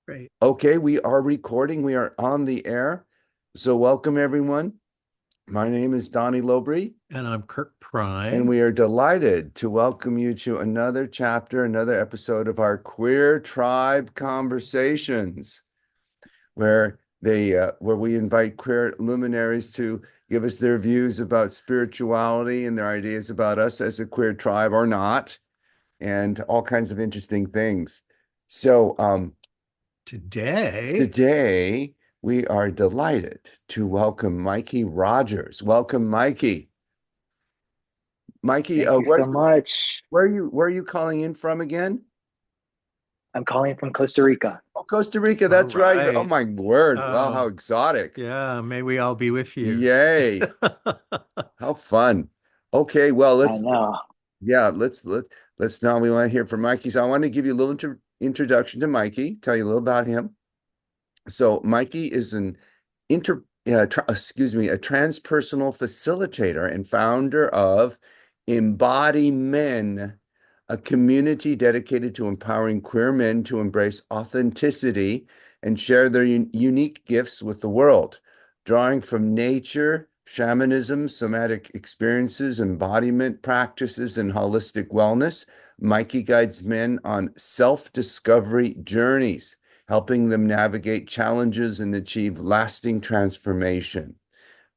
Great. Okay, we are recording. We are on the air. So welcome everyone. My name is Donny Lowry, And I'm Kirk and Prime. we are delighted to welcome you to another chapter, another episode of our Queer Tribe Conversations, where we invite queer luminaries to give us their views about spirituality and their ideas about us as a queer tribe or not, and all kinds of interesting things. So, Today, today, we are delighted to welcome Mykie Rogers. Welcome, Mykie. Mykie, Thank you so much. where are you calling in from again? I'm calling from Costa Rica. Oh, Costa Rica, all that's right. Oh right. my word. Wow, how Oh, exotic. yeah, may we all be with you. Yay. How fun. Okay, well, I know. yeah, let's now we want to hear from Mykie. So I want to give you a little introduction to Mykie, tell you a little about him. So Mykie is an a transpersonal facilitator and founder of Embody Men, a community dedicated to empowering queer men to embrace authenticity and share their unique gifts with the world. Drawing from nature, shamanism, somatic experiences, embodiment practices, and holistic wellness, Mykie guides men on self-discovery journeys, helping them navigate challenges and achieve lasting transformation.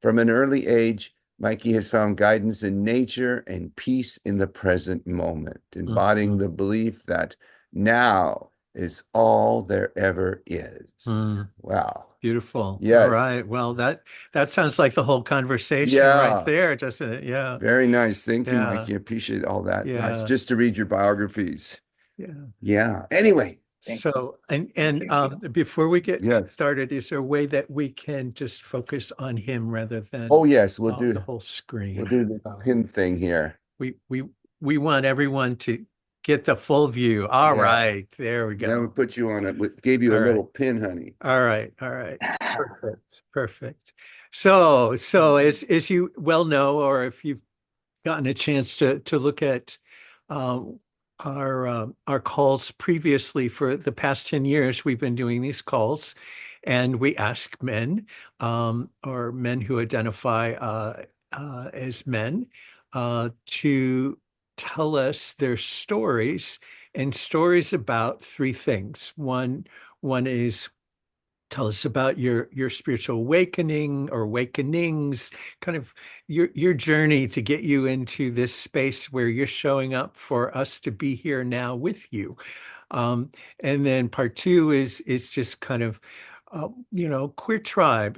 From an early age, Mykie has found guidance in nature and peace in the present moment, embodying Mhm. the belief that now is all there ever is. Mm, Wow. beautiful. All Yes. right. Well, that sounds like the whole conversation right Yeah. there, doesn't it? Yeah. Very nice. Thank you, Yeah. Mykie. I appreciate all that. It's nice Yeah. just to read your biographies. Yeah. Yeah. Anyway, Thank So, and thank and you. um, before we get yes. started, is there a way that we can just focus on him rather Oh, than yes. the whole We'll screen? do the pin thing here. We want everyone to get the full view. All Yeah. right, there we Now we go. put you on it. We gave you a All right, little pin, honey. all right. Perfect, perfect. So as you well know, or if you've gotten a chance to look at um, our calls previously for the past 10 years, we've been doing these calls, and we ask men or men who identify as men to tell us their stories and stories about three things. One is tell us about your spiritual awakening or awakenings, kind of your journey to get you into this space where you're showing up for us to be here now with you. Um, and then part two is just kind of queer tribe.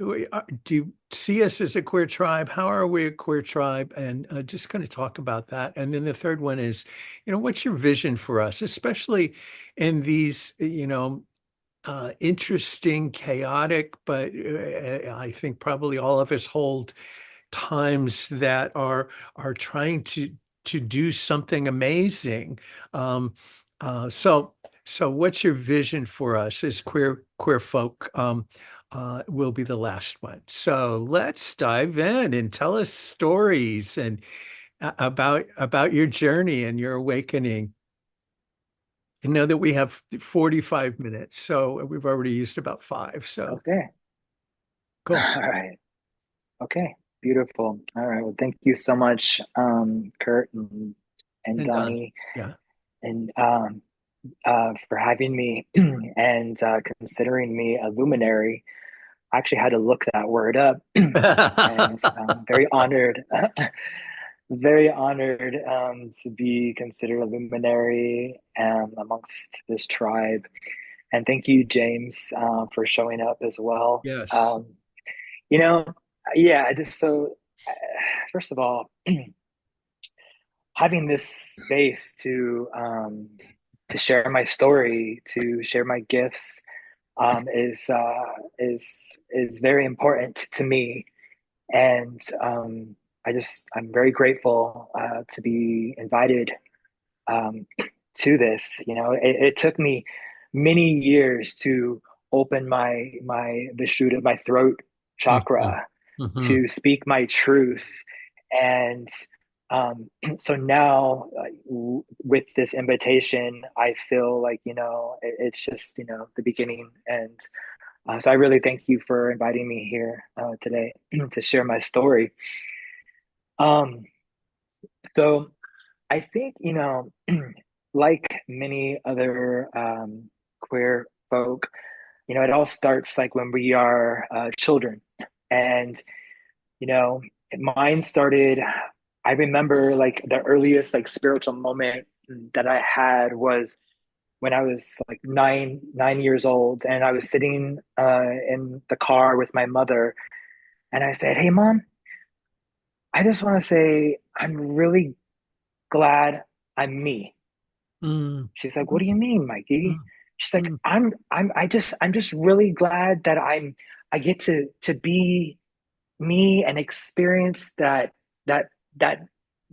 Do you see us as a queer tribe? How are we a queer tribe? And just kind of talk about that. And then the third one is, what's your vision for us, especially in these, interesting, chaotic, but I think probably all of us hold times that are trying to do something amazing. Um, so what's your vision for us as queer folk? Will be the last one. So let's dive in and tell us stories and about your journey and your awakening. I know that we have 45 minutes, so we've already used about five. So Okay. All cool. right. Okay. Beautiful. All right. Well, thank you so much, Kurt and And done. Donnie, Yeah. and for having me and considering me a luminary. I actually had to look that word up, and I'm very honored, very honored to be considered a luminary amongst this tribe. And thank you, James, for showing up as well. Yes. You know, yeah, I just so uh, first of all, having this space to share my story, to share my gifts, is very important to me, and I'm very grateful to be invited um, to this. It took me many years to open my the chute of my throat Mhm. chakra Mhm. to speak my truth and So now, with this invitation, I feel like, it's just, the beginning. And so I really thank you for inviting me here today to share my story. Um, so I think, like many other queer folk, it all starts like when we are children. And, you know, mine started, I remember like the earliest like spiritual moment that I had was when I was like nine years old, and I was sitting in the car with my mother, and I said, "Hey, Mom, I just want to say I'm really glad I'm me." Mm, She's like, "What do you mean, Mikey?" mm, She's like, mm, I'm just really glad that I get to be me and experience that that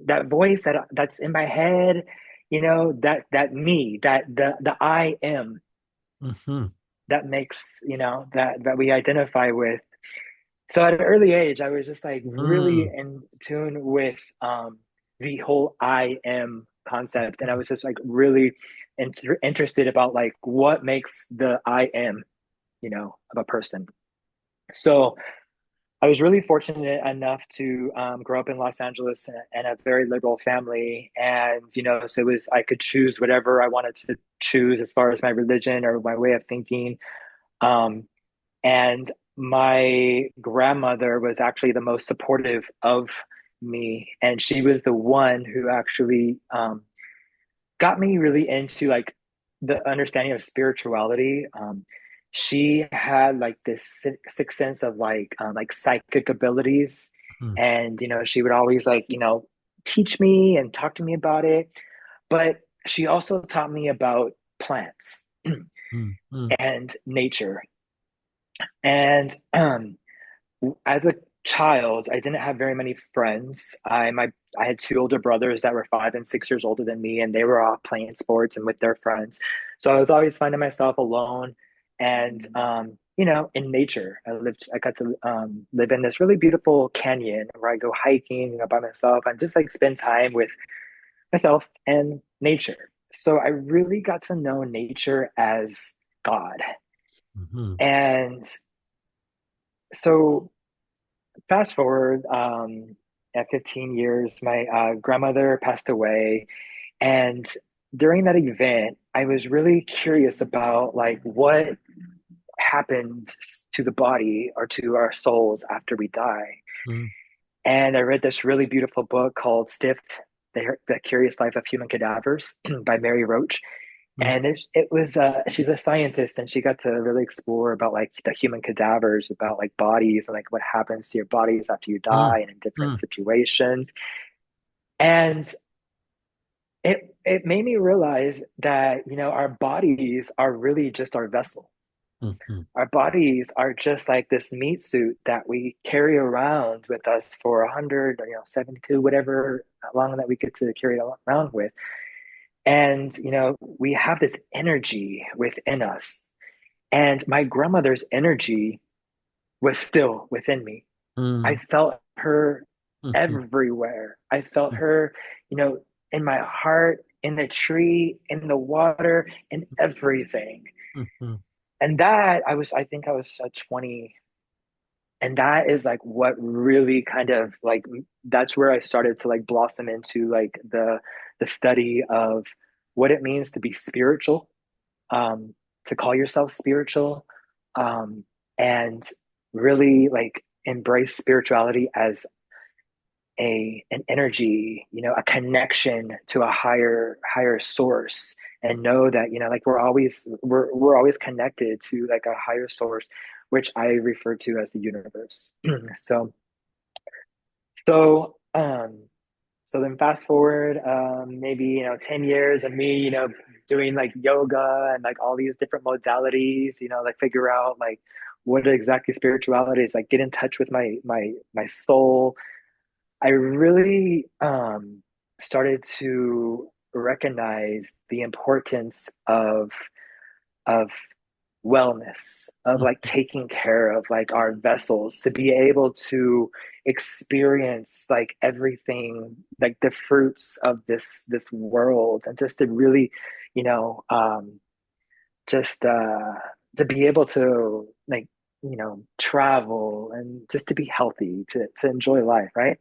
that voice that's in my head, that me, the I am mhm, that makes, that we identify with. So at an early age, I was just like really mm, in tune with the whole I am concept, and I was just like really interested about like what makes the I am, of a person. So I was really fortunate enough to grow up in Los Angeles and a very liberal family, and so it was I could choose whatever I wanted to choose as far as my religion or my way of thinking. Um, and my grandmother was actually the most supportive of me, and she was the one who actually got me really into like the understanding of spirituality. She had like this sixth sense of like psychic abilities, mm, and she would always like teach me and talk to me about it. But she also taught me about plants mm, mm, and nature. And as a child, I didn't have very many friends. I had two older brothers that were 5 and 6 years older than me, and they were off playing sports and with their friends. So I was always finding myself alone, and in nature. I got to live in this really beautiful canyon where I go hiking, by myself and just like spend time with myself and nature. So I really got to know nature as God. mhm, And so fast forward at 15 years, my grandmother passed away. And during that event, I was really curious about like what happened to the body or to our souls after we die. mm, And I read this really beautiful book called Stiff, the Curious Life of Human Cadavers by Mary Roach. mm, And it was she's a scientist, and she got to really explore about like the human cadavers, about like bodies and like what happens to your bodies after you mm, die and in different mm, situations. And it made me realize that our bodies are really just our vessel. mhm, Our bodies are just like this meat suit that we carry around with us for 100 or 72, whatever long that we get to carry it around with. And we have this energy within us. And my grandmother's energy was still within me. I mm, felt her mhm, everywhere. I felt her, you know, in my heart, in the tree, in the water, in everything. mhm, And I think I was 20. And that is like what really kind of like, that's where I started to like blossom into like the study of what it means to be spiritual, um, to call yourself spiritual, um, and really like embrace spirituality as an energy, a connection to a higher source, and know that like we're always connected to like a higher source, which I refer to as the universe. so so so then fast forward maybe 10 years of me doing like yoga and like all these different modalities, like figure out like what exactly spirituality is, like get in touch with my soul. I really started to recognize the importance of wellness, of like taking care of like our vessels to be able to experience like everything, like the fruits of this world, and just to really, you know, just to be able to like, travel and just to be healthy, to enjoy life, right?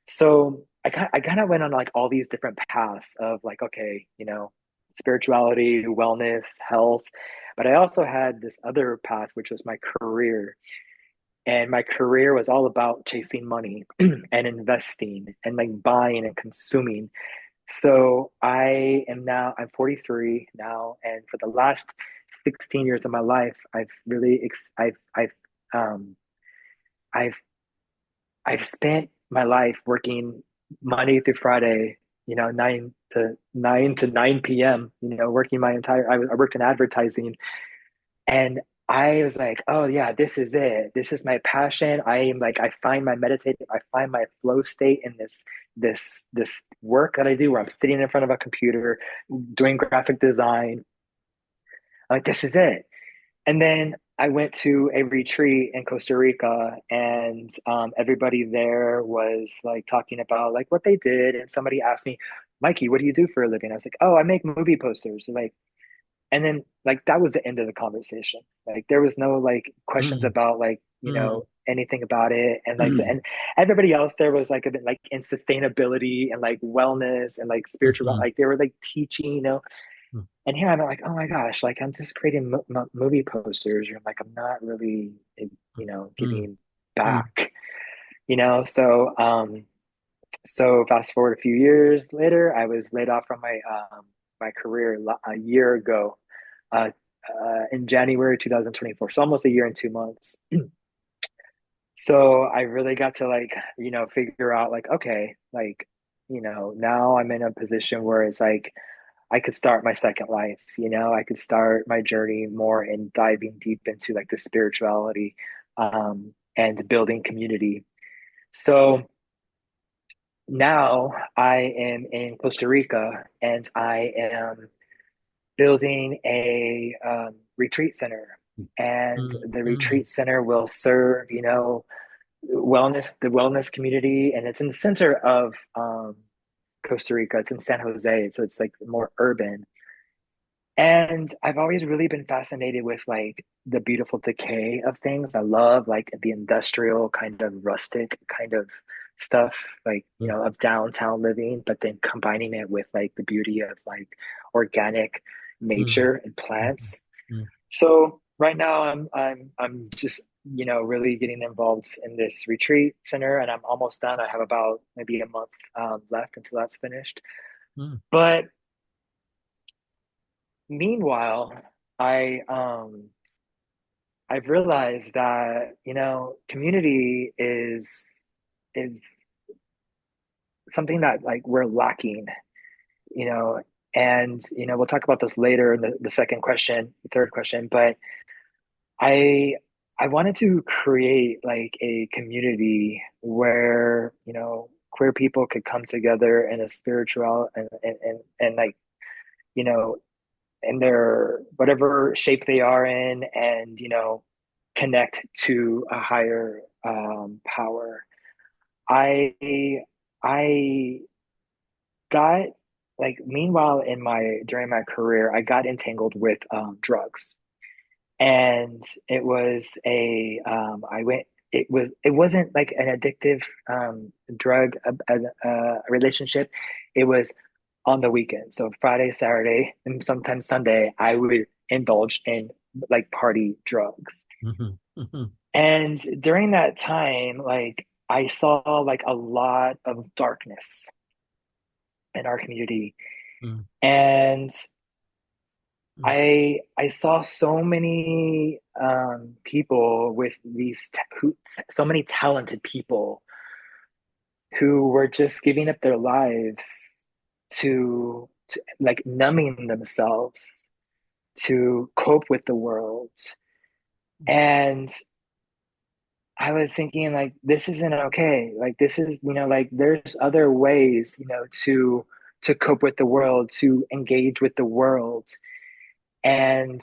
So I kind of went on like all these different paths of like, okay, spirituality, wellness, health. But I also had this other path, which was my career. And my career was all about chasing money and investing and like buying and consuming. So I'm 43 now. And for the last 16 years of my life, um, I've, I've spent my life working Monday through Friday, 9 to 9 p.m., working I worked in advertising, and I was like, oh yeah, this is it. This is my passion. I find my meditative, I find my flow state in this work that I do where I'm sitting in front of a computer doing graphic design. I'm like, this is it. And then I went to a retreat in Costa Rica, and everybody there was like talking about like what they did. And somebody asked me, Mikey, what do you do for a living? I was like, oh, I make movie posters. Like, and then like that was the end of the conversation. Like there was no like questions Mm, about like, mm, anything about it. And like mm, and everybody else there was like a bit like in sustainability and like wellness and like spiritual, mhm, like they were like teaching, mm, and here I'm like, oh my gosh, like I'm just creating movie posters, or like I'm not really, mm, giving mm, back, So fast forward a few years later, I was laid off from my career a year ago, in January 2024, so almost a year and 2 months. So I really got to like, figure out like, okay, like, now I'm in a position where it's like I could start my second life, I could start my journey more in diving deep into like the spirituality, and building community. So now I am in Costa Rica, and I am building a retreat center. And mm, the mm, retreat center will serve, the wellness community, and it's in the center of Costa Rica. It's in San Jose, so it's like more urban. And I've always really been fascinated with like the beautiful decay of things. I love like the industrial kind of rustic kind of stuff, like, mm, of downtown living, but then combining it with like the beauty of like organic mm, nature and mm, plants. mm, So right now I'm just, really getting involved in this retreat center, and I'm almost done. I have about maybe a month left until that's finished. mm, But meanwhile, I um I've realized that, community is something that like we're lacking, you know, and we'll talk about this later in the second question, the third question, but I I wanted to create like a community where, queer people could come together in a spiritual and like, you know, in their whatever shape they are in, and connect to a higher power. I i got like, meanwhile, in my during my career, I got entangled with drugs. And it was a I went it wasn't like an addictive drug, relationship. It was on the weekend. So Friday, Saturday, and sometimes Sunday, I would indulge in like party drugs. mhm, mhm, And during that time, like I saw like a lot of darkness in our community. mm, And mm, I saw so many people with so many talented people who were just giving up their lives to like numbing themselves to cope with the world. And I was thinking like this isn't okay. Like this is, like there's other ways, to cope with the world, to engage with the world. And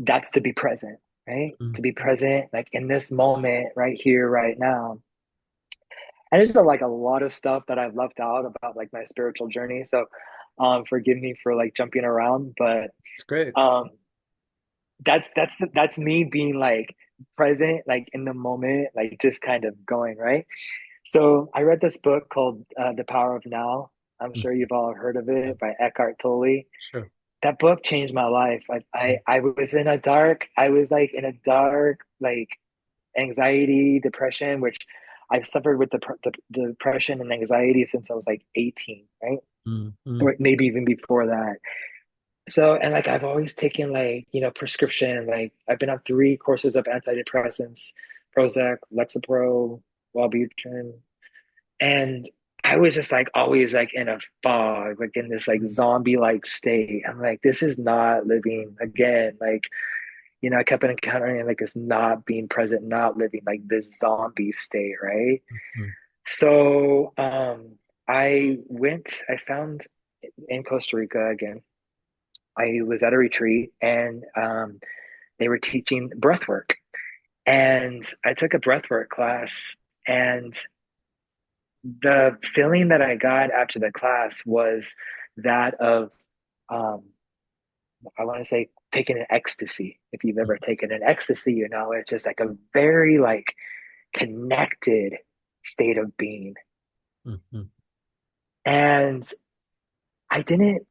that's to be present, right? To be Mhm. present, like in this moment, right here, right now. And there's like a lot of stuff that I've left out about like my spiritual journey. So forgive me for like jumping around, but It's great. um that's me being like present, like in the moment, like just kind of going, right? So I read this book called The Power of Now. I'm Mhm. sure you've all heard of Yeah, it, by Eckhart Tolle. sure. That book changed my life. Mm. I was like in a dark, like anxiety, depression, which I've suffered with depression and anxiety since I was like 18, right? Mm, mm, Or maybe even before that. So, and like I've always taken like, prescription, like I've been on 3 courses of antidepressants, Prozac, Lexapro, Wellbutrin, and I was just like always like in a fog, like in this like mm, zombie like state. I'm like, this is not living again. Like, I kept encountering like this not being present, not living, like this zombie state, right? mm, So I found in Costa Rica again. I was at a retreat and they were teaching breath work. And I took a breathwork class, and the feeling that I got after the class was that of, um, I want to say, taking an ecstasy. If you've ever taken an ecstasy, it's just like a very like connected state of being. mm, mm, And I didn't,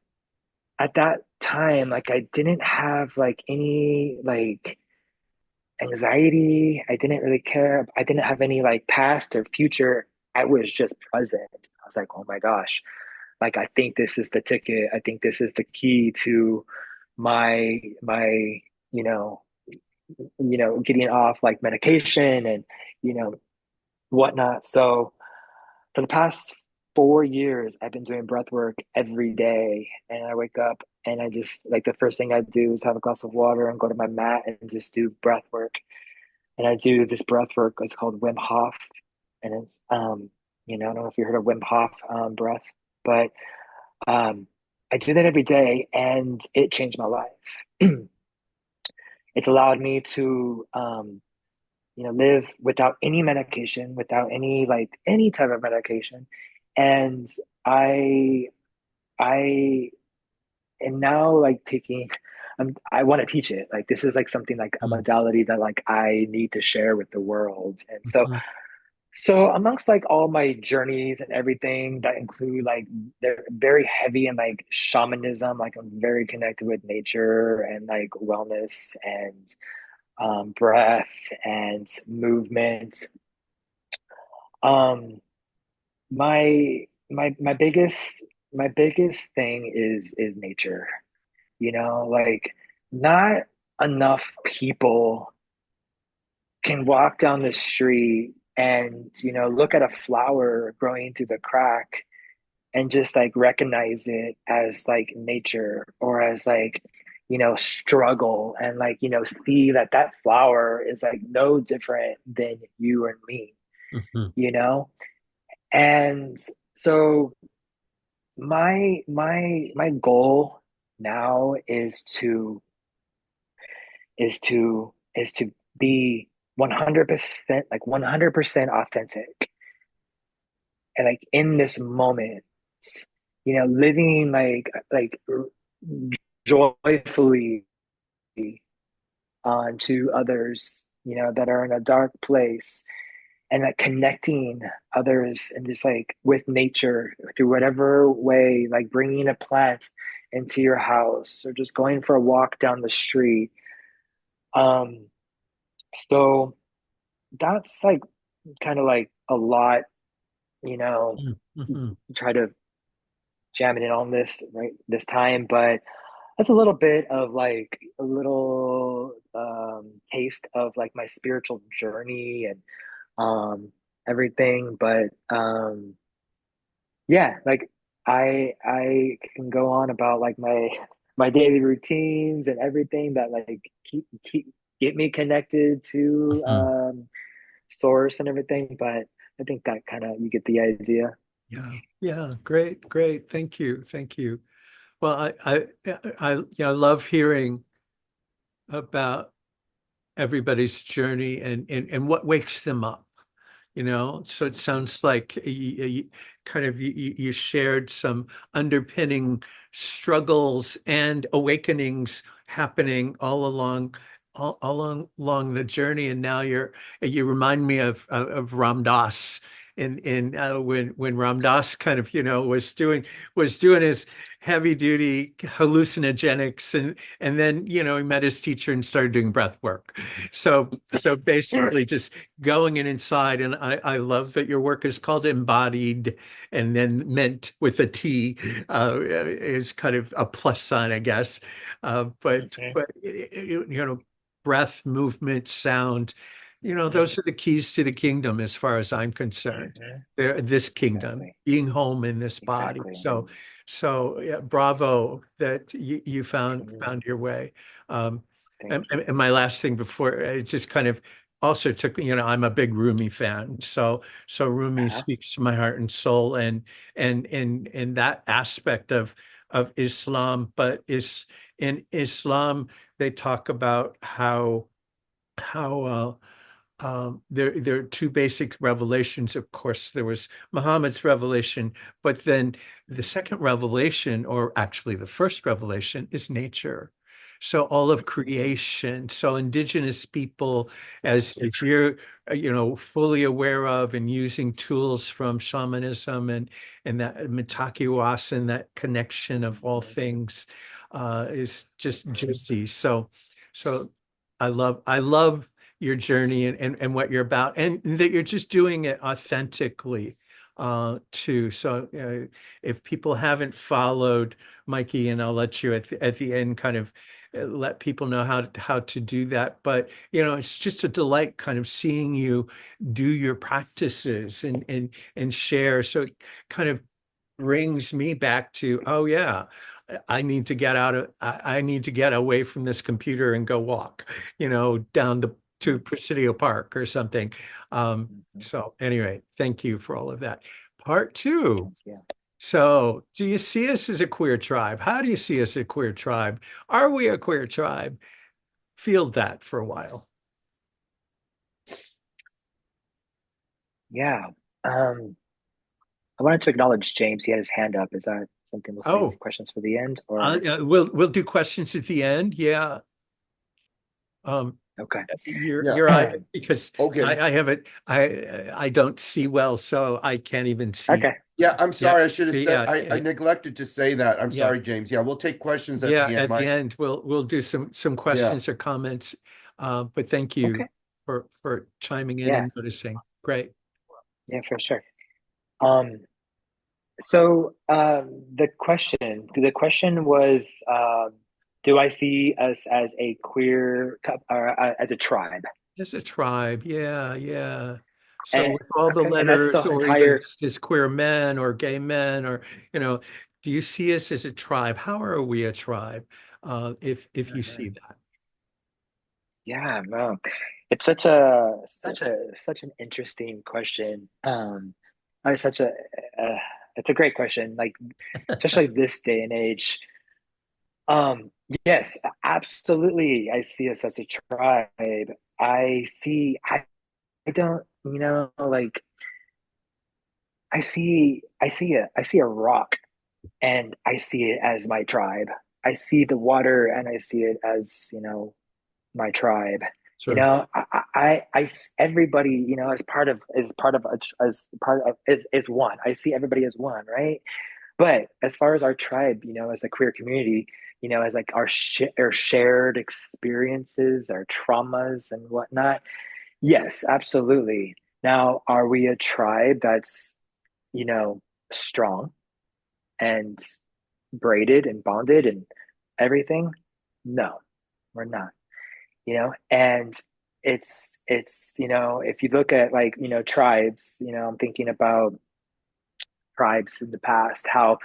at that time, like I didn't have like any like anxiety. I didn't really care. I didn't have any like past or future. I was just present. I was like, oh my gosh, like I think this is the ticket. I think this is the key to my you know getting off like medication and you know whatnot. So for the past 4 years, I've been doing breath work every day, and I wake up and I just like the first thing I do is have a glass of water and go to my mat and just do breath work. And I do this breath work. It's called Wim Hof, and it's I don't know if you heard of Wim Hof breath, but um, I do that every day, and it changed my life. It's allowed me to live without any medication, without any like any type of medication, and I I am now like taking. I want to teach it. Like this is like something like a mm, modality that like I need to share with the world, and mm, so mm, So amongst like all my journeys and everything that include like they're very heavy in like shamanism, like I'm very connected with nature and like wellness and breath and movement. Um my biggest thing is nature. Like not enough people can walk down the street and look at a flower growing through the crack and just like recognize it as like nature or as like struggle and like see that that flower is like no different than you and me mhm, you know and so my goal now is to be 100%, like 100% authentic and like in this moment, living like joyfully to others, that are in a dark place and like connecting others and just like with nature through whatever way, like bringing a plant into your house or just going for a walk down the street. Um, so that's like kind of like a lot, you know, mm, mhm. try to jam it in on this time, but that's a little bit of like a little taste of like my spiritual journey and everything. But yeah, like I can go on about like my daily routines and everything that like keep get me connected to Mhm. source and everything. But I think that kind of you get the idea. Yeah, yeah, great, great. Thank you, thank you. Well, I love hearing about everybody's journey and what wakes them up, you know? So it sounds like you shared some underpinning struggles and awakenings happening all along the journey. And now you remind me of Ram Dass when Ram Dass kind of, was doing his heavy duty hallucinogenics, and then, he met his teacher and started doing breath work. So basically just going in inside. And I love that your work is called Embodied, and then meant with a T, is kind of a plus sign, I guess. But Hmm. breath, movement, sound, those are the keys to the kingdom as far as I'm concerned. Hmm. This kingdom, Exactly. being home in this body. Exactly. So yeah, bravo that you found Mhm. found your way. Um, Thank and you. my last thing before, it just kind of also took me, I'm a big Rumi fan. So Rumi Uh-huh. speaks to my heart and soul, and that aspect of Islam. But is in Islam, they talk about how there are two basic revelations. Of course, there was Muhammad's revelation, but then the second revelation, or actually the first revelation, is nature. So all of creation. So indigenous people, as you're fully aware of, and using tools from shamanism and that mitakiwas and that connection of all things, is just juicy. So I love your journey and what you're about, and that you're just doing it authentically, too. So if people haven't followed Mykie, and I'll let you at the end kind of let people know how to do that. But it's just a delight kind of seeing you do your practices and share. So it kind of brings me back to, oh yeah, I need to get away from this computer and go walk, down to Presidio Park or something. Mhm. So anyway, thank you for all of that. Part two. Thank you. So, do you see us as a queer tribe? How do you see us as a queer tribe? Are we a queer tribe? Field that for a while. Yeah. Um, I wanted to acknowledge James. He had his hand up. Is that something we'll save Oh, questions for the end, or we'll do questions at the end. Yeah. Um, okay? Yeah. your eye, because Okay. I haven't I don't see well, so I can't even see. Okay. Yeah, I'm Yeah, sorry. I should have said, yeah, I yeah, neglected to say that. I'm yeah. sorry, James. Yeah, we'll take questions at Yeah, the end. at the My, end we'll do some yeah. questions or comments. But thank you Okay. for chiming in Yeah. and noticing. Great. Yeah, for sure. Um, the question was, do I see us as a or as a tribe? As a tribe, yeah, yeah. So And with all the okay, and that's letters, the or even entire. just as queer men or gay men, or you know, do you see us as a tribe? How are we a tribe? If you see Mhm. that. Yeah, no, it's such an interesting question. It's such uh, it's a great question. Like, especially this day and age. Um, yes, absolutely. I see us as a tribe. I don't, like I see a rock and I see it as my tribe. I see the water and I see it as, my tribe. Sure. Everybody, as one. I see everybody as one, right? But as far as our tribe, as a queer community, as like our shared experiences, our traumas and whatnot, yes, absolutely. Now, are we a tribe that's, you know, strong and braided and bonded and everything? No, we're not. And if you look at, like, tribes, I'm thinking about tribes in the past, how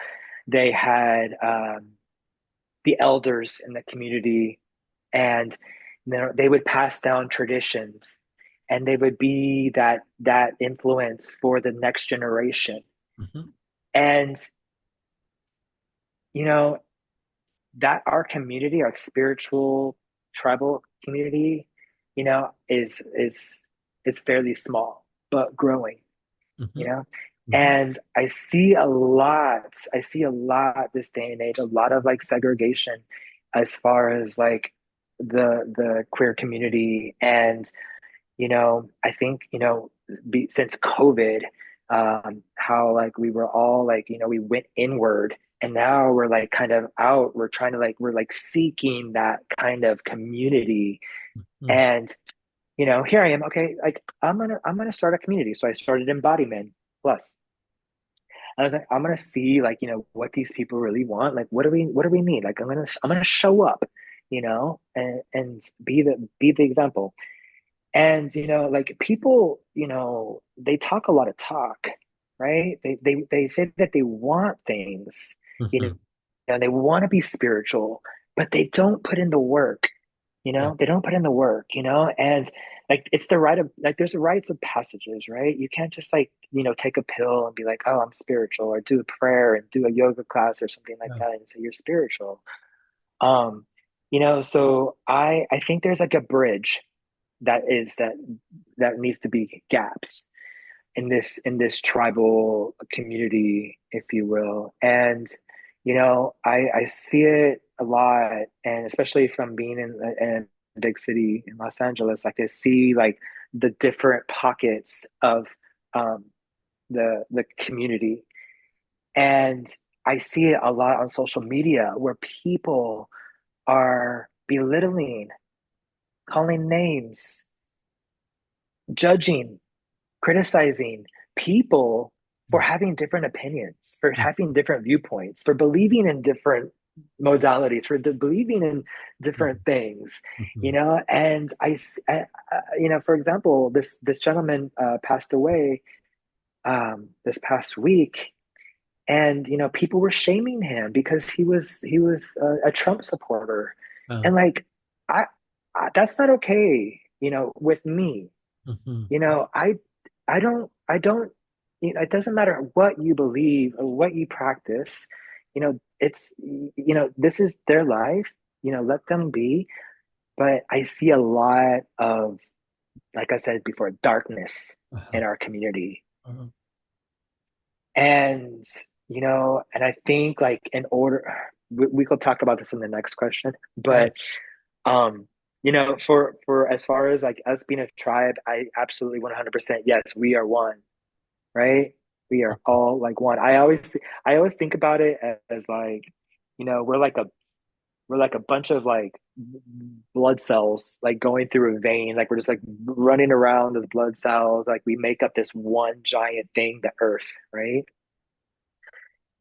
they had the elders in the community, and they would pass down traditions, and they would be that influence for the next generation. Mhm. And you know that our community, our spiritual tribal community, is fairly small but growing, you Mhm. know? Mhm. And I see a lot this day and age, a lot of like segregation as far as like the queer community. And, I think, since COVID, how like we were all like, we went inward and now we're like kind of out, we're trying to like, we're like seeking that kind of community. Mhm. And here I am. Okay, like I'm gonna start a community. So I started Embodiment Plus. And I was like, I'm gonna see like what these people really want. Like, what do we need? Like, I'm gonna show up, and be the example. And like people, they talk a lot of talk, right? They say that they want things, you know, Mhm. and they want to be spiritual, but they don't put in the work. Yeah. They don't put in the work, and like it's the rite of like there's a rites of passages, right? You can't just like take a pill and be like, oh, I'm spiritual, or do a prayer and do a yoga class or something like Yeah. that and say you're spiritual. Um, so I think there's like a bridge that needs to be gaps in this tribal community, if you will. And I see it a lot, and especially from being in a big city in Los Angeles, like I see like the different pockets of um, the community, and I see it a lot on social media where people are belittling, calling names, judging, criticizing people for having different opinions, for Mhm. having different viewpoints, for believing in different modalities, for believing in different things, Mhm. And for example, this gentleman passed away this past week, and people were shaming him because he was a Trump supporter, Uh, and like I, that's not okay, with me. mhm. You know, I don't, it doesn't matter what you believe or what you practice, this is their life, let them be. But I see a lot of, like I said before, darkness Uh-huh. in our community. Uh-huh. And, and I think like in order, we could talk about this in the next question, Yeah. but, um, for as far as like us being a tribe, I absolutely 100%, yes, we are one, right? We are all like one. I always think about it as like, we're like a bunch of like blood cells like going through a vein. Like we're just like running around as blood cells. Like we make up this one giant thing, the earth, right?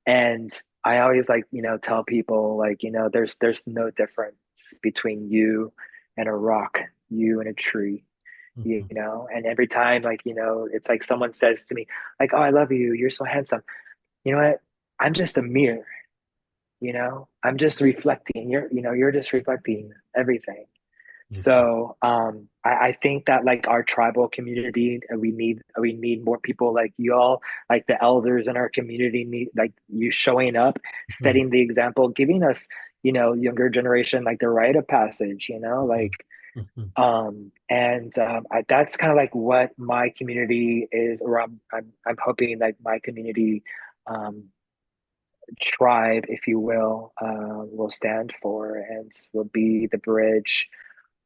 And I always like, tell people like, there's no difference between you and a rock, you and a tree, Mhm. and every time like it's like someone says to me like, oh, I love you, you're so handsome. You know what? I'm just a mirror. I'm just reflecting. You're just reflecting everything. Mhm. So I think that like our tribal community, we need more people like y'all, like the elders in our community need like you showing up, Mhm. setting the example, giving us, younger generation like the rite of passage, like Mhm. Mhm. and that's kind of like what my community is around. I'm hoping like my community um tribe, if you will stand for and will be the bridge.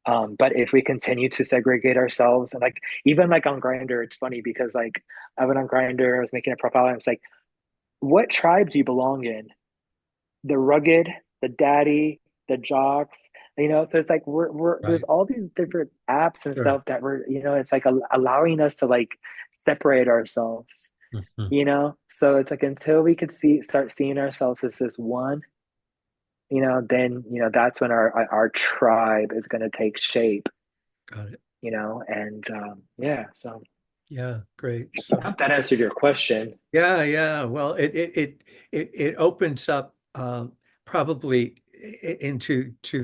But if we continue to segregate ourselves, and like even like on Grinder, it's funny because like I went on Grinder, I was making a profile, and it's like, what tribe do you belong in? The rugged, the daddy, the jocks. So it's like there's Right. all these different apps and Sure. stuff that it's like allowing us to like separate ourselves. Mhm. So it's like until we could start seeing ourselves as this one, then that's when our tribe is going to take shape. Got it. And yeah, so Yeah, great. I So hope that answered your question. yeah, yeah. Well, it opens up probably into to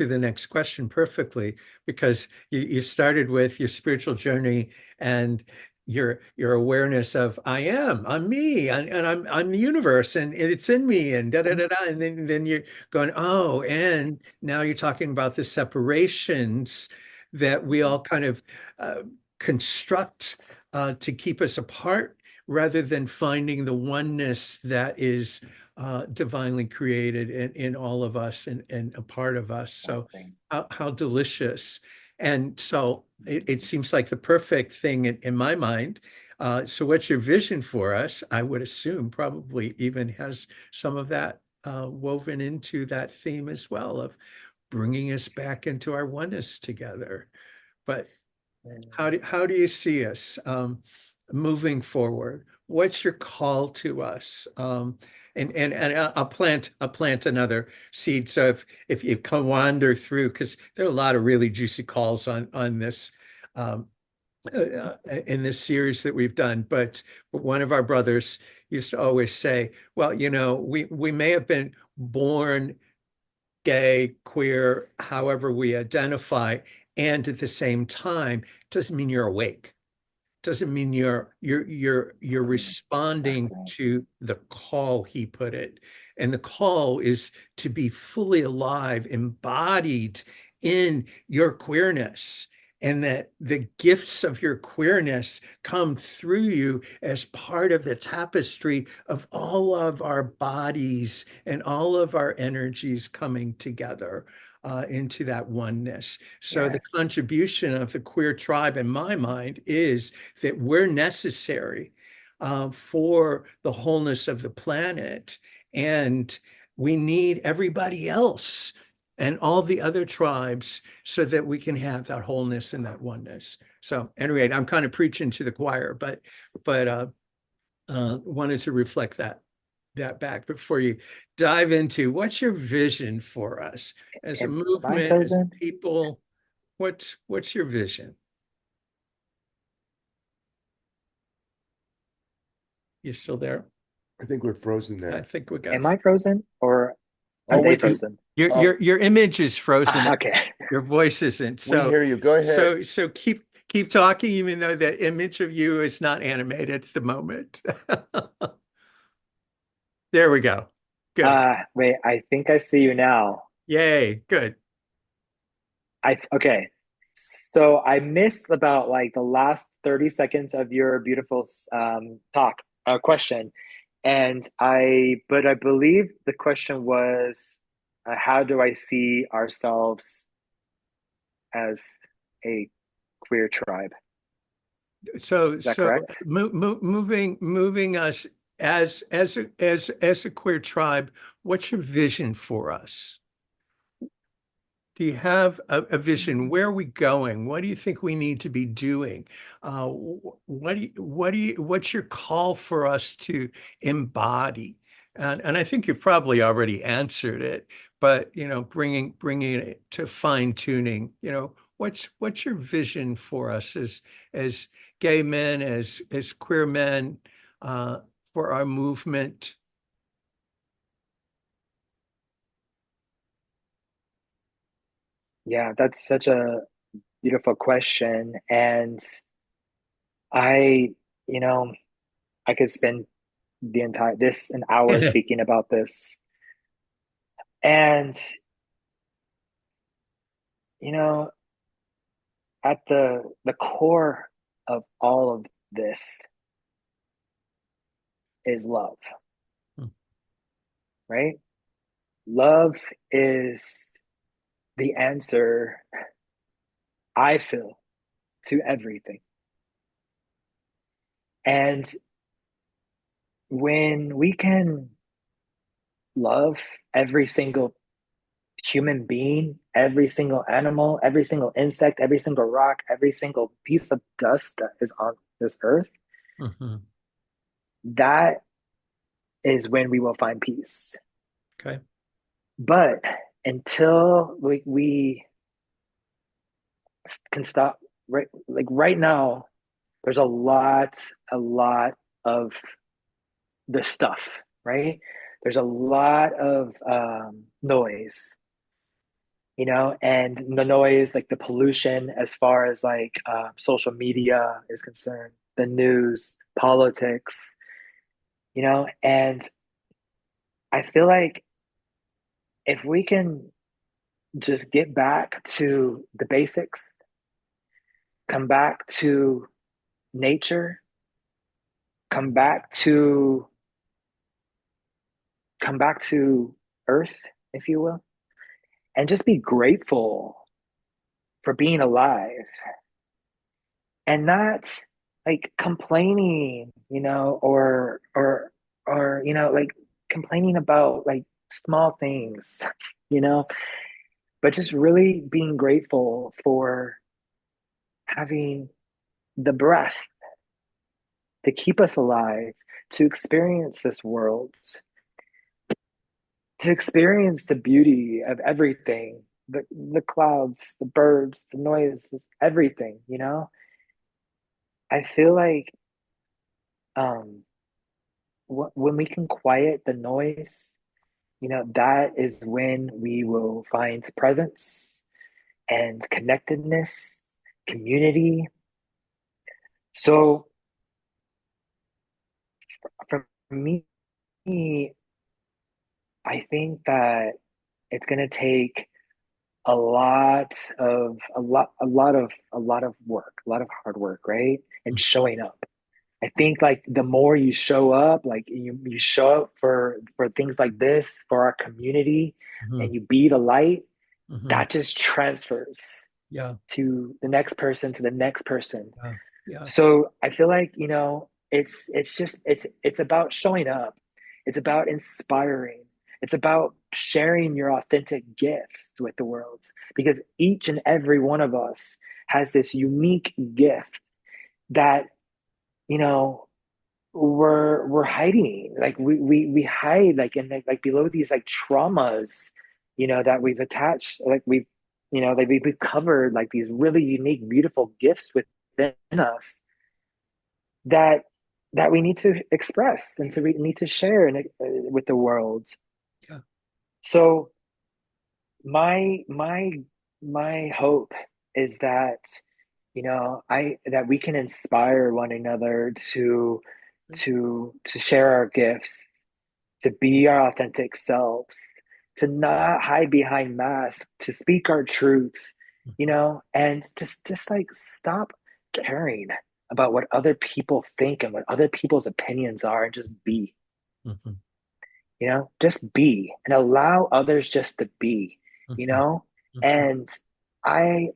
the next question perfectly because you started with your spiritual journey and your awareness of I'm me, and I'm the universe, and it's in me, and da da da da, and then you're going, oh, and now you're talking about the separations that we all kind of uh, construct to keep us apart, rather than finding the oneness that is divinely created in all of us and a part of us. So Exactly. how delicious. And so it seems like the perfect thing in my mind. So what's your vision for us? I would assume probably even has some of that woven into that theme as well, of bringing us back into our oneness together. But Mm. how do you see us moving forward? What's your call to us? And I'll plant another seed. So if you can wander through, because there are a lot of really juicy calls on this um, in this series that we've done. But one of our brothers used to always say, "Well, we may have been born gay, queer, however we identify, and at the same time, doesn't mean you're awake. Doesn't mean you're responding Exactly. to the call," he put it. And the call is to be fully alive, embodied in your queerness, and that the gifts of your queerness come through you as part of the tapestry of all of our bodies and all of our energies coming together into that oneness. So the Yes. contribution of the queer tribe, in my mind, is that we're necessary for the wholeness of the planet, and we need everybody else and all the other tribes so that we can have that wholeness and that oneness. So, anyway, I'm kind of preaching to the choir, but wanted to reflect that back before you dive into what's your vision for us as a Am I movement, as frozen? a people. What's your vision? You still there? I think we're frozen I there. think we got. Am I frozen or are Oh, they we can. frozen? Oh, Your image is frozen. Okay. Your voice isn't. we So hear you. Go ahead. so keep talking, even though the image of you is not animated at the moment. There we go. Good. Wait, I think I see you now. Yay. Good. Okay. So I missed about like the last 30 seconds of your beautiful talk question. But I believe the question was, how do I see ourselves as a queer tribe? So Is that so correct? moving us as a queer tribe, what's your vision for us? Do you have a vision? Where are we going? What do you think we need to be doing? What's your call for us to embody? And I think you've probably already answered it, but bringing it to fine tuning. What's your vision for us as gay men, as queer men, uh, for our movement? Yeah, that's such a beautiful question. And I, you know, I could spend the entire this an hour speaking about this. And, you know, at the core of all of this is love, right? Love is the answer I feel to everything. And when we can love every single human being, every single animal, every single insect, every single rock, every single piece of dust that is on this earth, Mhm. that is when we will find peace. Okay. But until we can stop, right, like right now, there's a lot of the stuff, right? There's a lot of noise, and the noise, like the pollution, as far as like social media is concerned. the news, politics, and I feel like if we can just get back to the basics, come back to nature, come back to come back to earth, if you will, and just be grateful for being alive and not like complaining, like complaining about like small things, you know, but just really being grateful for having the breath to keep us alive, to experience this world, to experience the beauty of everything, the clouds, the birds, the noises, everything, I feel like um when we can quiet the noise, that is when we will find presence and connectedness, community. So for me, I think that it's going to take a lot of work, a lot of hard work, right? And showing up. I think like the more you show up, like you show up for things like this, for our community, Mhm. and you be the light, Mhm. that just transfers Yeah. to the next person, to the next person. Yeah. Yeah. So I feel like, it's about showing up. It's about inspiring. It's about sharing your authentic gifts with the world because each and every one of us has this unique gift that, you know, we're hiding. Like we hide like in like below these like traumas, that we've attached, like we've covered like these really unique, beautiful gifts within us that we need to express and we need to share with the world. Yeah. So my hope is that I that we can inspire one another to share our gifts, to be our authentic selves, to not hide behind masks, to speak our truth, and just like stop caring about what other people think and what other people's opinions are and just be, Mhm. just be and allow others just to be, you Mhm. know? Mhm. And I,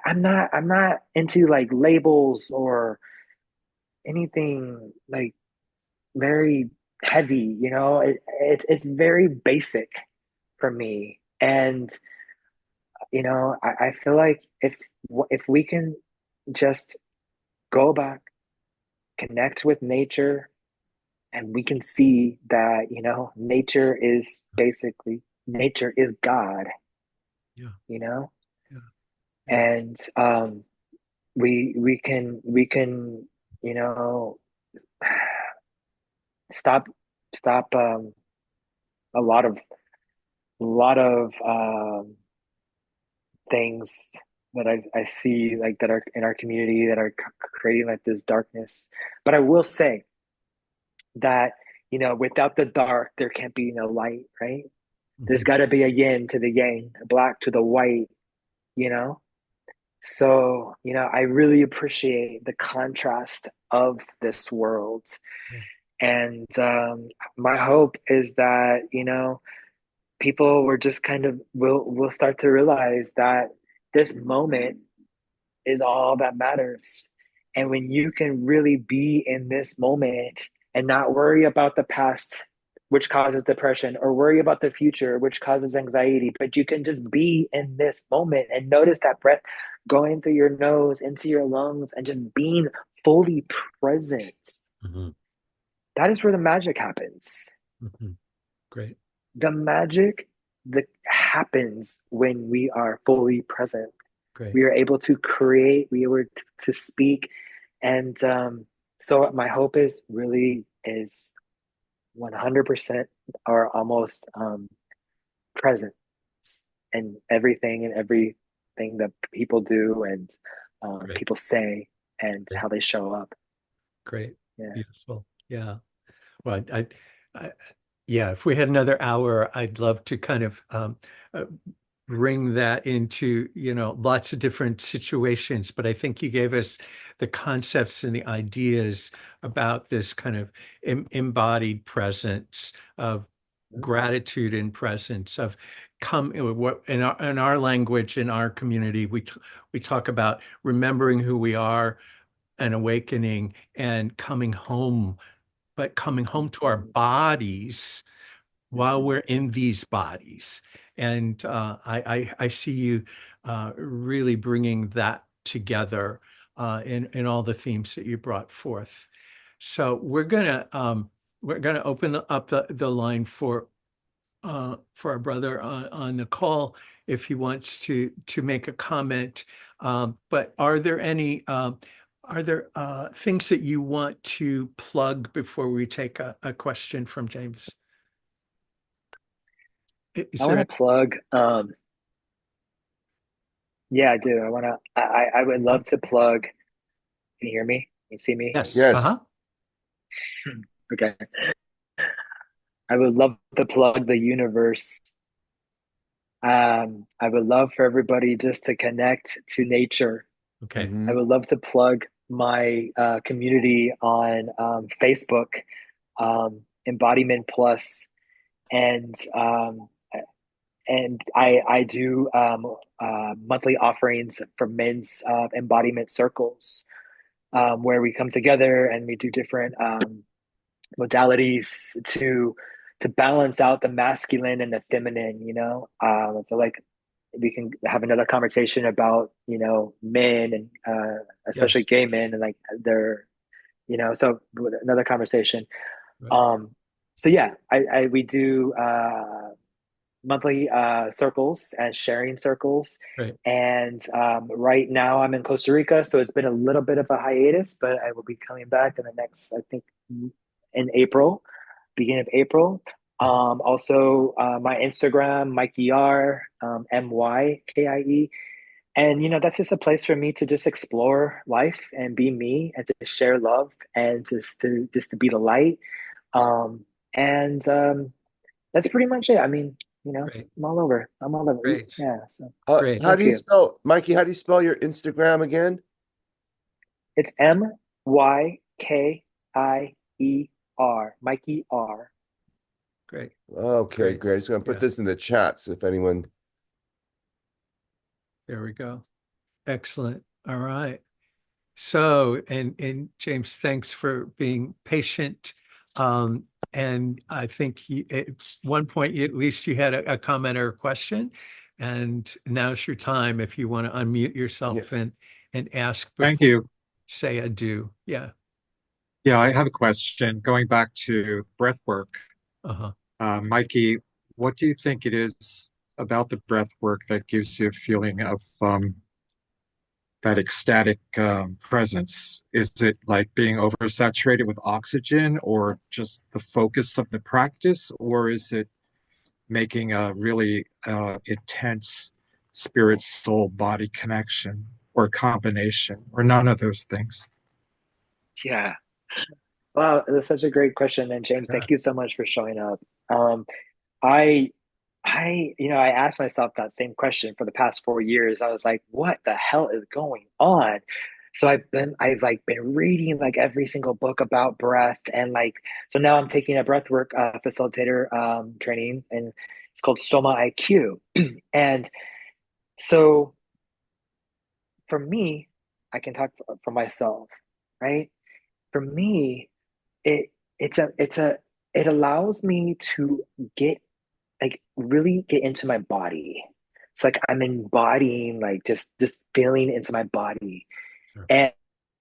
I'm not into like labels or anything like very heavy, it's very basic for me. And, I feel like if we can just go back, connect with nature, and we can see that, nature is God, Yeah. you know, Yeah. Yeah. and we can, you know, stop stop a lot of things that I see like that are in our community that are creating like this darkness. But I will say that, without the dark, there can't be no light, right? There's Mhm. got to be a yin to the yang, a black to the white, you know? So, I really appreciate the contrast of this world. Yeah. And my hope is that, people were just kind of will start to realize that this moment is all that matters. And when you can really be in this moment and not worry about the past, which causes depression, or worry about the future, which causes anxiety, but you can just be in this moment and notice that breath going through your nose into your lungs and just being fully present. Mhm. That is where the magic happens. Mhm. Great. The magic that happens when we are fully present. Great. We are able to create, we were to speak. And so my hope is 100% or almost present in everything and everything that people do and Great. people say. and Great. how they show up. Great. Yeah. Beautiful. Yeah. Well, I yeah, if we had another hour, I'd love to kind of uh, bring that into, lots of different situations. But I think you gave us the concepts and the ideas about this kind of embodied presence of gratitude and presence of come what in our language in our community we talk about remembering who we are and awakening and coming home, but coming home to our bodies while we're in these bodies. And I see you really bringing that together in all the themes that you brought forth. So we're gonna open up the line for our brother on the call if he wants to make a comment. But are there things that you want to plug before we take a question from James? Is I there want any? to plug, yeah, I do. I would love to plug. Can you hear me? Can you see me? Yes. Yes. Uh-huh. Okay. I would love to plug the universe. I would love for everybody just to connect to nature. Okay. I Hmm. would love to plug my community on Facebook, Embodiment Plus, and I do monthly offerings for men's embodiment circles, where we come together and we do different modalities to balance out the masculine and the feminine. I feel like we can have another conversation about men and Yeah. especially gay men and like their so another conversation. Right. So yeah, I we do monthly circles and sharing circles. Right. And right now I'm in Costa Rica, so it's been a little bit of a hiatus, but I will be coming back in the next, I think, in April, beginning of April. Right. Also, my Instagram, Mykie R, Mykie. And that's just a place for me to just explore life and be me and to share love and just to be the light. Um, and that's pretty much it. I mean, Great. I'm all over. I'm all over. Great. Yeah. So Great. How thank do you you. spell, Mikey? How do you spell your Instagram again? It's Mykier, Mykie R. Great. Okay, Great. great. Just gonna put Yeah. this in the chats if anyone. There we go. Excellent. All right. So, and James, thanks for being patient. Um, and I think at one point, at least you had a comment or a question. And now's your time if you want to unmute Yeah. yourself and ask Thank before you. you say adieu. Yeah. Yeah, I have a question. Going back to breath work, Uh-huh. Mikey, what do you think it is about the breath work that gives you a feeling of that ecstatic presence? Is it like being oversaturated with oxygen, or just the focus of the practice, or is it making a really intense spirit, soul, body connection, or a combination, or none of those things? Yeah. Wow, that's such a great question. And James, Yeah. thank you so much for showing up. Um, I I asked myself that same question for the past 4 years. I was like, what the hell is going on? So I've like been reading like every single book about breath, and like so now I'm taking a breathwork facilitator training, and it's called Soma IQ. And so for me, I can talk for myself, right? For me, it it's a it allows me to get really get into my body. It's like I'm embodying, like just feeling into my body. Sure.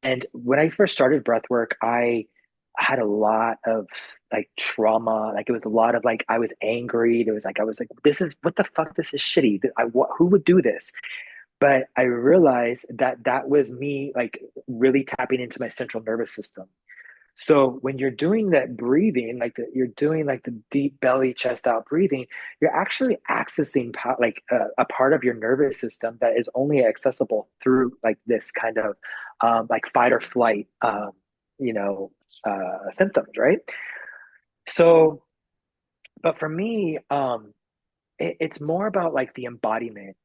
And when I first started breath work, I had a lot of like trauma. Like it was a lot of like I was angry. There was like I was like, this is what the fuck. This is shitty. Who would do this? But I realized that that was me like really tapping into my central nervous system. So when you're doing that breathing, you're doing like the deep belly, chest out breathing, you're actually accessing a part of your nervous system that is only accessible through like this kind of like fight or flight, you know, symptoms, right? So, but for me, it's more about like the embodiment.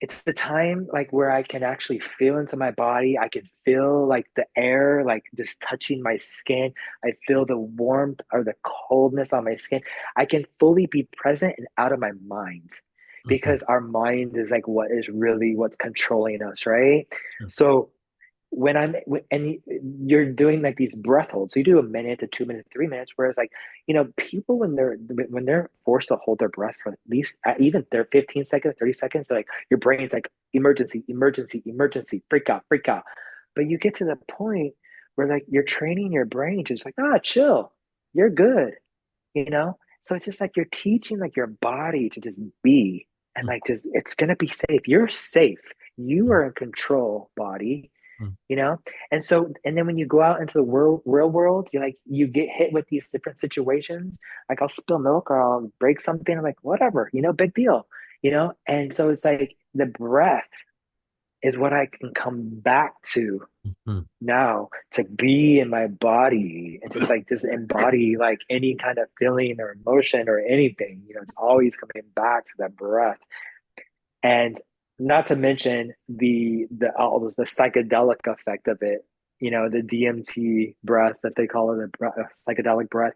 It's the time like where I can actually feel into my body. I can feel like the air, like just touching my skin. I feel the warmth or the coldness on my skin. I can fully be present and out of my mind Mhm. because our mind is like what is really what's controlling us, right? So when and you're doing like these breath holds, so you do a minute to 2 minutes, 3 minutes, whereas like, people when they're forced to hold their breath for at least even their 15 seconds, 30 seconds, like your brain's like emergency, emergency, emergency, freak out, freak out. But you get to the point where like you're training your brain to just like, chill, you're good, you know? So it's just like you're teaching like your body to just be and like just it's gonna be safe. You're safe. You are in control, body, Mhm. you know. And then when you go out into the real world, you get hit with these different situations. Like I'll spill milk or I'll break something. I'm like, whatever, big deal, and so it's like the breath is what I can come back to Mhm. now, to be in my body and just like just embody like any kind of feeling or emotion or anything. It's always coming back to that breath. And not to mention the psychedelic effect of it, the DMT breath that they call it, psychedelic breath,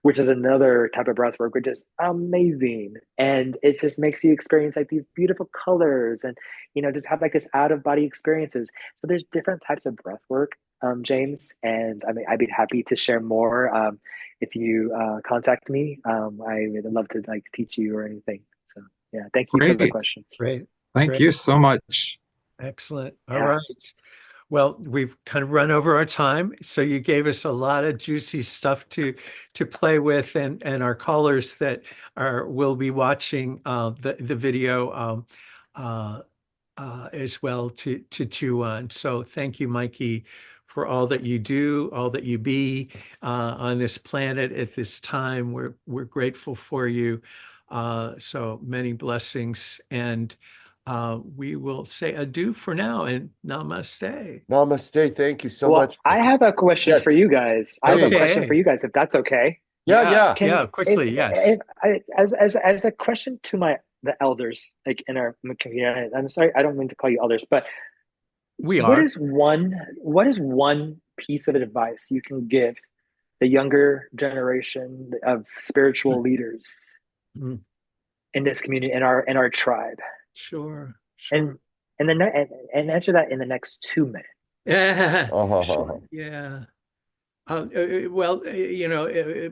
which is another type of breath work, which is amazing. And it just makes you experience like these beautiful colors and, just have like this out of body experiences. So there's different types of breath work, James. And I mean, I'd be happy to share more if you contact me. I would love to like teach you or anything. So yeah, thank you for the Great. question. Great, Thank great, you so much. excellent. All Yeah. right. Well, we've kind of run over our time, so you gave us a lot of juicy stuff to play with, and our callers that are will be watching the video uh, as well to chew on. So thank you, Mykie, for all that you do, all that you be on this planet at this time. We're grateful for you. So many blessings, and we will say adieu for now and namaste. Namaste. Thank you so Well, much. I have a question Yes, for you guys. I have a please. question for Okay. you guys, if that's okay. Yeah, Yeah, yeah. Can yeah, if, quickly, yes. if I as a question to the elders like in our community. I'm sorry, I don't mean to call you elders, but We what are. is one piece of advice you can give the younger generation of spiritual leaders Mm, in this community, in our tribe, sure, and sure. and answer that in the next 2 minutes. Yeah, Short. yeah. Well,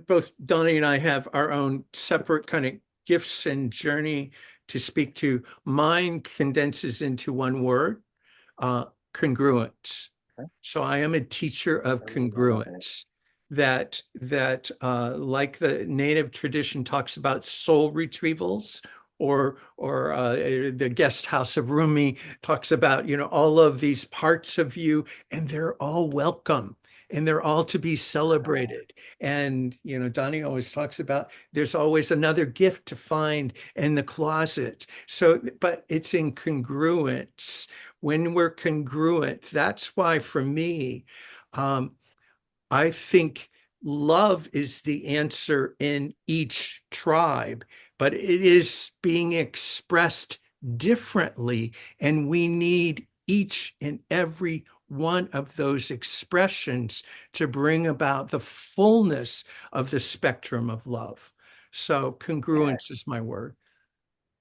both Donnie and I have our own separate kind of gifts and journey to speak to. Mine condenses into one word, uh, congruence. So I am a teacher of Oh, I love it. congruence. That like the native tradition talks about soul retrievals, or the guest house of Rumi talks about, all of these parts of you, and they're all welcome and they're all to be celebrated. And, Donnie always talks about there's always another gift to find in the closet. So, but it's in congruence. When we're congruent, that's why for me, um, I think love is the answer in each tribe, but it is being expressed differently. And we need each and every one of those expressions to bring about the fullness of the spectrum of love. So congruence is my word.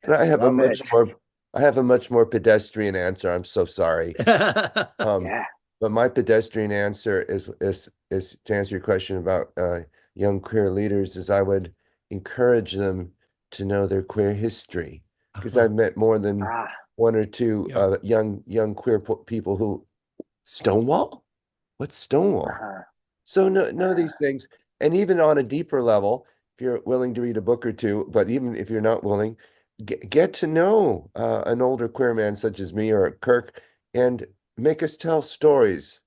And I have a Love much it. more I have a much more pedestrian answer. I'm so sorry. Um, Yeah. but my pedestrian answer is to answer your question about young queer leaders is I would encourage them to know their queer history because Uh-huh. I've met more than Ah. one or two Yeah. young queer people who Stonewall? What's Stonewall? Uh-huh. So know Uh-huh. these things, and even on a deeper level, if you're willing to read a book or two, but even if you're not willing, get to know an older queer man such as me or Kirk, and make us tell stories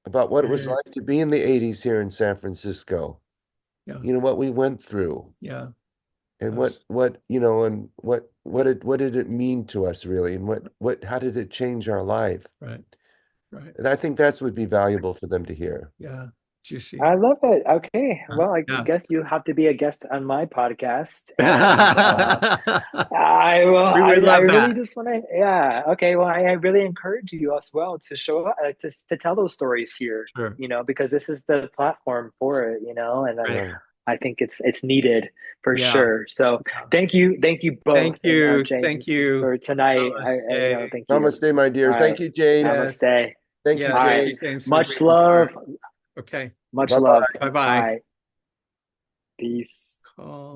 about what it was Yeah. like to be in the 80s here in San Francisco. Yeah. You know, what we went through Yeah. and Yes. and what did it mean to us really? And how did it change our life? Right. Right. And I think that's would be valuable for them to hear. Yeah. Juicy. I love it. Okay. Yeah. Well, I Yeah. guess you have to be a guest on my podcast. And I will, We would I love really that. just want to, yeah. Okay. Well, I really encourage you as well to show up, to tell those stories here, Sure. because this is the platform for it, and Right. I think it's needed for Yeah. sure. So Yeah. thank you both, Thank and you. Thank James you. for tonight. Namaste. Thank you. Namaste, my All dears. Thank right. you, Jane. Yes. Namaste. Thank you, Yeah. All Thank right. you, Jane. James, for Much being here. love. Okay. Much love. Bye-bye. Bye-bye. Bye. Peace. Call.